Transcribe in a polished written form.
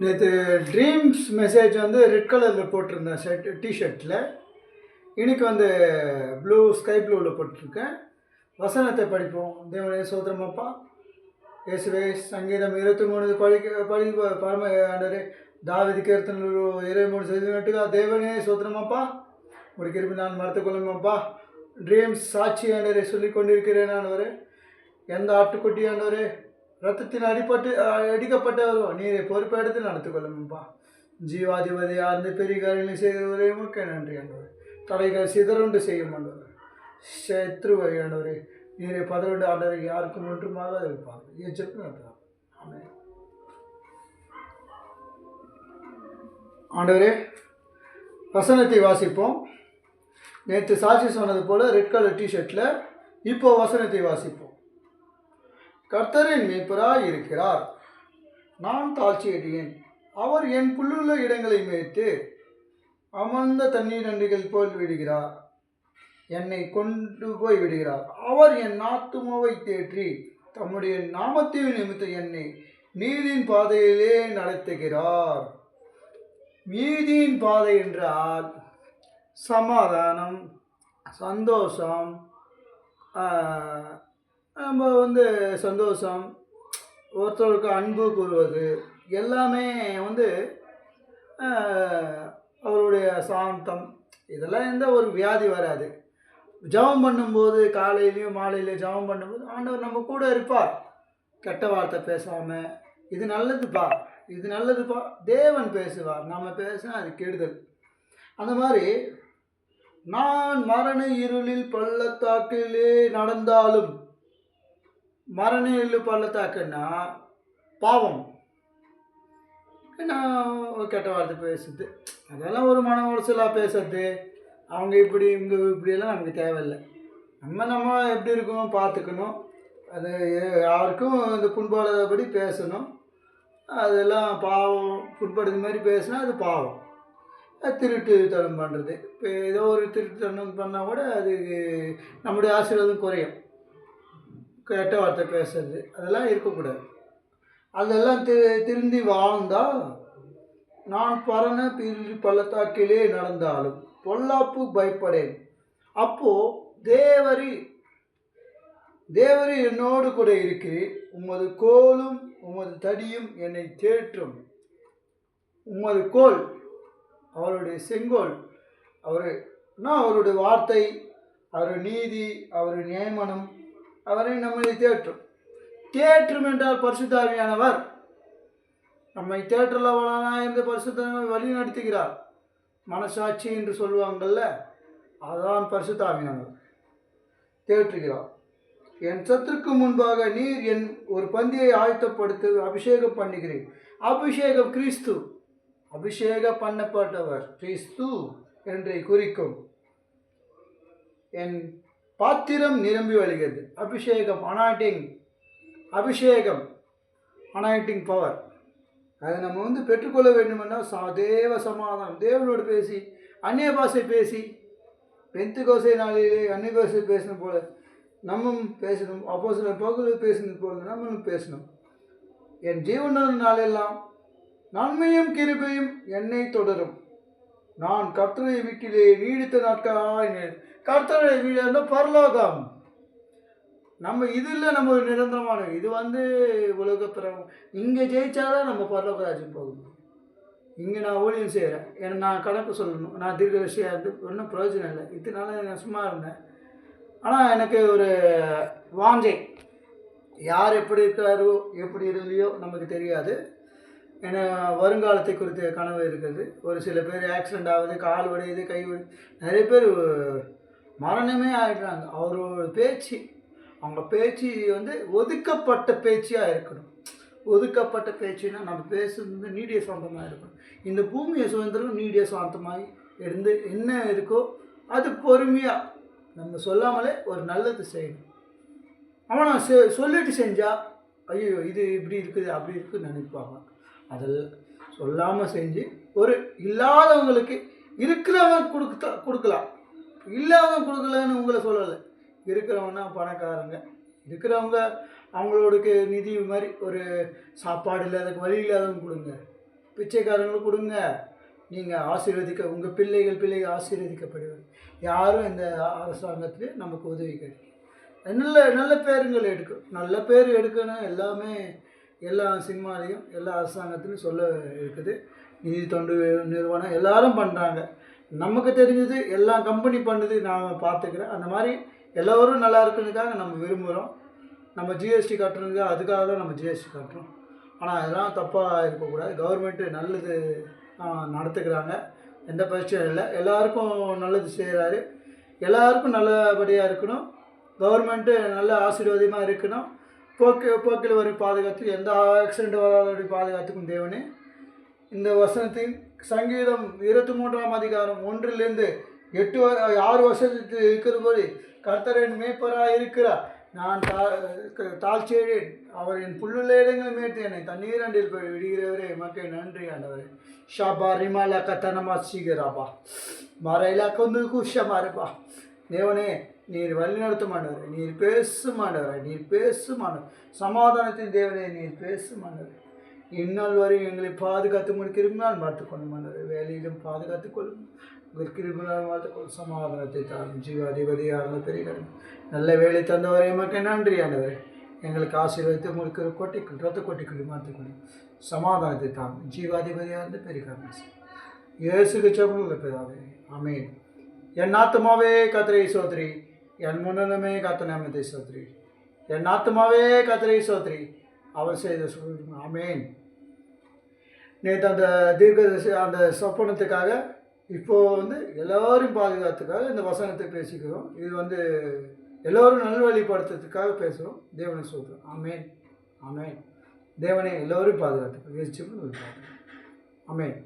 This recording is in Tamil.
நேற்று ட்ரீம்ஸ் மெசேஜ் வந்து ரெட் கலரில் போட்டிருந்தேன் டிஷர்ட்டில். இன்னைக்கு வந்து ஸ்கை ப்ளூவில் போட்டிருக்கேன். வசனத்தை படிப்போம். தேவனே சோதரமப்பா, இயேசுவே சங்கீதம் 23 படி பரம ஆண்டவரே, தாவீது கீர்த்தனை 23 செய்திட்டுக்கா. தேவனே சோதரமப்பா, ஒரு கிருபி நான் மறுத்து கொள்ளுங்கப்பா. ட்ரீம்ஸ் சாட்சி ஆண்டவரே சொல்லி கொண்டிருக்கிறேன் ஆண்டவரே. எந்த ஆட்டுக்குட்டி ஆண்டவரே ரத்தத்தின் அடிக்கப்பட்டவரோ நீரை பொறுப்பெடுத்து நடத்து கொள்ளுங்கப்பா. ஜீவாதிபதி அந்த பெரிய காரியங்களை செய்தவரே முக்கிய நன்றி ஆண்டவரே. தடைகள் சிதறுண்டு செய்யும் ஆண்டவரே. சத்ருவை ஆண்டவரே நீரை பதவிண்டு ஆண்டவரை யாருக்கும் ஒன்றுமாக இருப்பாங்க. ஆமே ஆண்டவரே, வசனத்தை வாசிப்போம். நேற்று சாட்சி சொன்னது போல ரெட் கலர் டிஷர்ட்டில் இப்போ வசனத்தை வாசிப்போம். கர்த்தரின் மேய்ப்பராய் இருக்கிறார், நான் தாழ்ச்சியடையேன். அவர் என் புல்லுள்ள இடங்களை மேய்த்து அமர்ந்த தண்ணீர் நன்றிகள் போல் விடுகிறார். என்னை கொண்டு போய் விடுகிறார். அவர் என் ஆத்துமாவை தேற்றி தம்முடைய நாமத்தின் நிமித்தம் என்னை நீதியின் பாதையிலே நடத்துகிறார். நீதியின் பாதை என்றால் சமாதானம், சந்தோஷம், நம்ம சந்தோஷம், ஒருத்தருக்கு அன்பு கூறுவது எல்லாமே அவருடைய சாந்தம், இதெல்லாம் எந்த ஒரு வியாதி வராது. ஜெபம் பண்ணும்போது காலையிலையும் மாலையிலையும் ஜெபம் பண்ணும்போது ஆண்டவர் நம்ம கூட இருப்பார். கெட்ட வார்த்தை பேசாமல் இது நல்லதுப்பா, இது நல்லதுப்பா தேவன் பேசுவார். நம்ம பேசினா அது கெடுதல். அந்த மாதிரி நான் மரண இருளில் பள்ளத்தாக்கிலே நடந்தாலும், மரண இருள் பள்ளத்தாக்குன்னா பாவம், கெட்ட வார்த்தை பேசுறது, அதெல்லாம் ஒரு மன உளைச்சலாக பேசுறது, அவங்க இப்படி இங்கே இப்படியெல்லாம் நமக்கு தேவையில்லை. நம்ம எப்படி இருக்கணும் பார்த்துக்கணும். அது யாருக்கும் இந்த புண்பாடாதபடி பேசணும். அதெல்லாம் பாவம். புண்படுது மாதிரி பேசினா அது பாவம். திருட்டுத்தனம் பண்ணுறது, இப்போ ஏதோ ஒரு திருட்டுத்தனம் பண்ணால் கூட அது நம்முடைய ஆசீர்வாதம் குறையும். கெட்ட வார்த்தை பேசுறது அதெல்லாம் இருக்கக்கூடாது. அதெல்லாம் திருந்தி வாழ்ந்தால் நான் பரண பள்ளத்தாக்கிலே நடந்தாலும் பொல்லாப்பு பயப்படேன். அப்போது தேவரி என்னோடு கூட இருக்கிறேன். உமது கோலும் உமது தடியும் என்னை தேற்றும். உமது கோல் அவருடைய செங்கோல், அவருடைய வார்த்தை, அவருடைய நீதி, அவருடைய நியமனம் அவரை நம்மை தேற்றும் என்றால் பரிசுத்தாவியானவர் நம்மை தேற்றலவனாக இருந்து பரிசுத்தாவியை வழி நடத்துகிறார். மனசாட்சி என்று சொல்லுவாங்கள்ல, அதான் பரிசுத்தாவியானவர் தேற்றுகிறார். என் சத்துருக்கு முன்பாக நீர் என் ஒரு பந்தியை ஆயத்தப்படுத்த அபிஷேகம் பண்ணுகிறேன். அபிஷேகம் கிறிஸ்து, அபிஷேகம் பண்ணப்பட்டவர் கிறிஸ்து என்றை குறிக்கும். என் பாத்திரம் நிரம்பி வழிகிறது. அபிஷேகம், அனாயிண்டிங் பவர், அதை நம்ம பெற்றுக்கொள்ள வேண்டுமென்றால் தேவ சமாதானம், தேவனோடு பேசி, அந்நிய பாஷை பேசி, பெந்தெகோஸ்தே நாளிலே அந்நிய பாஷை பேசின போல நம்மும் பேசணும். அப்போஸ்தலர் பவுல் பேசினது போல நம்மளும் பேசணும். என் ஜீவன நாளெல்லாம் நன்மையும் கிருபையும் என்னை தொடரும். நான் கர்த்தருடைய வீட்டிலே நீடித்த நாட்களாக. கர்த்தருடைய வீடு பரலோகம். நம்ம இது இல்லை, நம்ம நிரந்தரமான இது உலக பிறகு. இங்கே ஜெயிச்சாதான் நம்ம பரலோக ராஜ்யம் போகணும். இங்கே நான் ஊழியம் செய்கிறேன், எனக்கு நான் கணக்கு சொல்லணும், நான் தீர்க்கதரிசியாக இருந்து ஒன்றும் பிரயோஜனம் இல்லை. இதனால நான் சும்மா இருந்தேன். ஆனால் எனக்கு ஒரு வாஞ்சை, யார் எப்படி இருக்காரோ எப்படி இல்லையோ நமக்கு தெரியாது. ஏன்னா வருங்காலத்தை குறித்த கனவு இருக்குது. ஒரு சில பேர் ஆக்சிடெண்ட் ஆகுது, கால் உடையுது, கை உடையுது, நிறைய பேர் மரணமே ஆகிடுறாங்க. அவரோட பேச்சு, அவங்க பேச்சு ஒதுக்கப்பட்ட பேச்சியாக இருக்கணும். ஒதுக்கப்பட்ட பேச்சுன்னா நம்ம பேசுறது நீடிய சாந்தமாக இருக்கணும். இந்த பூமியை சுதந்திரம் நீடிய சாந்தமாக இருந்து என்ன இருக்கோ அது பொறுமையாக நம்ம சொல்லாமலே ஒரு நல்லது செய்யணும். அவன் நான் சொல்லிட்டு செஞ்சால் ஐயோ இது இப்படி இருக்குது அப்படி இருக்குதுன்னு நினைப்பாங்க. அதெல்லாம் சொல்லாமல் செஞ்சு ஒரு இல்லாதவங்களுக்கு இருக்கிறவங்க கொடுக்கலாம், இல்லாதவங்க கொடுக்கலன்னு உங்களை சொல்லலை. இருக்கிறவங்கன்னா பணக்காரங்க, இருக்கிறவங்க அவங்களோட நிதி மாதிரி ஒரு சாப்பாடு இல்லாததுக்கு வழி இல்லாதவங்க கொடுங்க. பிச்சைக்காரங்களுக்கு கொடுங்க. நீங்கள் உங்கள் பிள்ளைகள் ஆசீர்வதிக்கப்படுவார். யாரும் இந்த அரசாங்கத்திலே நமக்கு உதவி கிடைக்கும். நல்ல நல்ல பேருங்கள் எடுக்கும், நல்ல பேர் எடுக்கணும். எல்லாமே எல்லா சினிமாலையும் எல்லா அரசாங்கத்திலையும் சொல்ல இருக்குது. நிதி தொண்டு நிறுவனம் எல்லாரும் பண்ணுறாங்க. நமக்கு தெரிஞ்சது எல்லா கம்பெனி பண்ணுது, நான் பார்த்துக்கிறேன். அந்த மாதிரி எல்லோரும் நல்லா இருக்கிறதுக்காக நம்ம விரும்புகிறோம். நம்ம ஜிஎஸ்டி கட்டுறதுக்கு அதுக்காக தான் நம்ம ஜிஎஸ்டி கட்டுறோம். ஆனால் அதெல்லாம் தப்பாக இருக்கக்கூடாது. கவர்மெண்ட்டு நல்லது நடத்துக்கிறாங்க, எந்த பிரச்சனையும் இல்லை. எல்லாருக்கும் நல்லது செய்கிறாரு. எல்லாருக்கும் நல்லபடியாக இருக்கணும். கவர்மெண்ட்டு நல்ல ஆசீர்வாதமாக இருக்கணும். போக்கில் வரும் பாதுகாத்து, எந்த ஆக்சிடெண்ட் வராத பாதுகாத்துக்கும் தேவனே. இந்த வசனத்தின் சங்கீதம் 23ஆம் அதிகாரம் 1-6 வருஷத்துக்கு இருக்கிறபோது, கர்த்தர் என் மேய்ப்பராக இருக்கிறார், நான் தாழ்ச்சியேன், அவர் என் புல்லுள்ள இடங்களை மேய்த்து என்னை தண்ணீர் அண்டில் போய் விடுகிறவரே, மக்கள் நன்றி ஆண்டவரே. ஷாபா ரிமாலா கத்தனமா சீகராபா மறையிலா கொண்டு குஷமாருப்பா. தேவனே, நீர் வழிநடத்தும் ஆண்டவரே, நீர் பேசும் ஆண்டவரே, நீர் பேசும் ஆண்டவர், சமாதானத்தின் தேவனே, நீர் பேசும் ஆண்டவரே. இந்நாள் வரை எங்களை பாதுகாத்து முடிக்கிறீங்களால் பார்த்துக்கொள்ளும் ஆண்டவரே. வேலையிலும் பாதுகாத்துக் கொள்ளும், உங்கள் கிருபையால் பார்த்துக்கொள்ளும். சமாதானத்தை தாரும் ஜீவாதிபதியாக பெறுகிறேன். நல்ல வேலை தந்தவரே மக்கள் நன்றி ஆண்டவரே. எங்களுக்கு ஆசீர்வதித்து முடிக்கிற கோட்டைக்குள் ரத்த கோட்டைக்குள் மாற்றிக்கொள்ளும். சமாதானத்தை தாரும் ஜீவாதிபதியாக பெறுகிறேன். இயேசுக்கு ஜெபங்கள் பிதாவே, ஆமென். என் ஆத்துமாவே கர்த்தரை சோத்ரி, என் முன்னமே கர்த்தர் நாமத்தை சோத்ரி. என் ஆத்துமாவே கர்த்தரை சோத்ரி, அவர் செய்த சொல்லுங்க. ஆமென். நேற்று அந்த சொப்பனத்துக்காக இப்போது எல்லோரும் பாதுகாத்துக்காக இந்த வசனத்தை பேசிக்கிறோம். இது எல்லோரும் நல்வழிப்படுத்துறதுக்காக பேசுகிறோம். தேவனை சொல்கிறோம். ஆமென், ஆமென். தேவனை எல்லோரும் பாதுகாத்துக்கிறோம். ஆமென்.